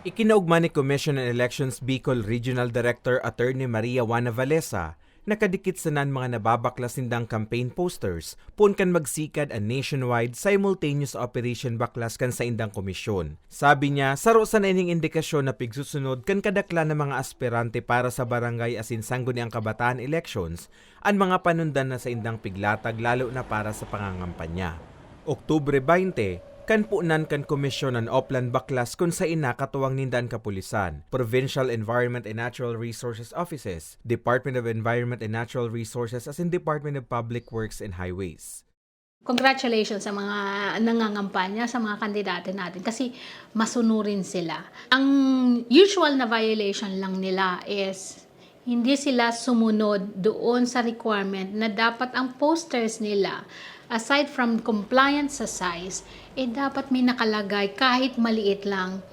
Ikinaugma ni Commission on Elections Bicol Regional Director Attorney Maria Juana Valesa nakadikit sanan mga nababaklas nindang campaign posters pun kan magsikad a nationwide simultaneous operation baklas kan sa indang komisyon. Sabi niya, saro sa ining indikasyon na pigsusunod kan kadakla ng mga aspirante para sa barangay asin sangguniang kabataan elections ang mga panundan na sa indang piglatag lalo na para sa pangangampanya. Oktubre 20, kan punan kan Komisyon ng Oplan Baklas kung sa ina katuwang nindan kapulisan, Provincial Environment and Natural Resources Offices, Department of Environment and Natural Resources as in Department of Public Works and Highways. Congratulations sa mga nangangampanya, sa mga kandidato natin kasi masunurin sila. Ang usual na violation lang nila is hindi sila sumunod doon sa requirement na dapat ang posters nila, aside from compliance sa size, dapat may nakalagay kahit maliit lang.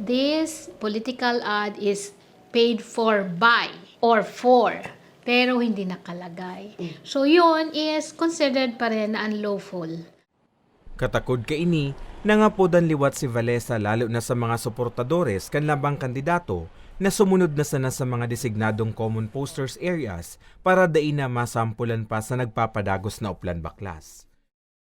This political ad is paid for by or for, pero hindi nakalagay. So yun is considered pa rin na unlawful. Katakod kaini, nangapodan liwat si Valesa lalo na sa mga suportadores kan labang kandidato na sumunod na sana sa mga designadong common posters areas para dain na masampulan pa sa nagpapadagos na Oplan Baklas.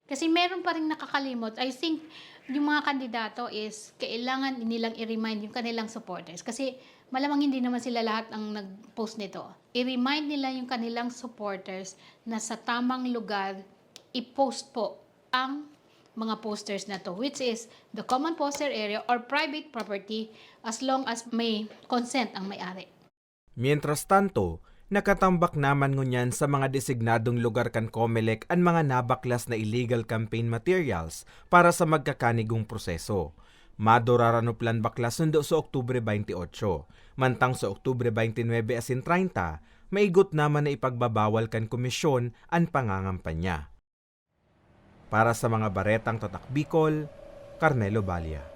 Kasi meron pa rin nakakalimot. I think yung mga kandidato is kailangan nilang i-remind yung kanilang supporters. Kasi malamang hindi naman sila lahat ang nag-post nito. I-remind nila yung kanilang supporters na sa tamang lugar i-post po ang mga posters na to, which is the common poster area or private property as long as may consent ang may-ari. Mientras tanto, nakatambak naman ngunyan sa mga designadong lugar kan COMELEC ang mga nabaklas na illegal campaign materials para sa magkakanigong proseso. Maduraranuplan baklas sundo sa Oktubre 28, mantang sa Oktubre 29 asin 30, maigot naman na ipagbabawal kan komisyon ang pangangampanya. Para sa mga baretang Tatak Bicol, Carmelo Balia.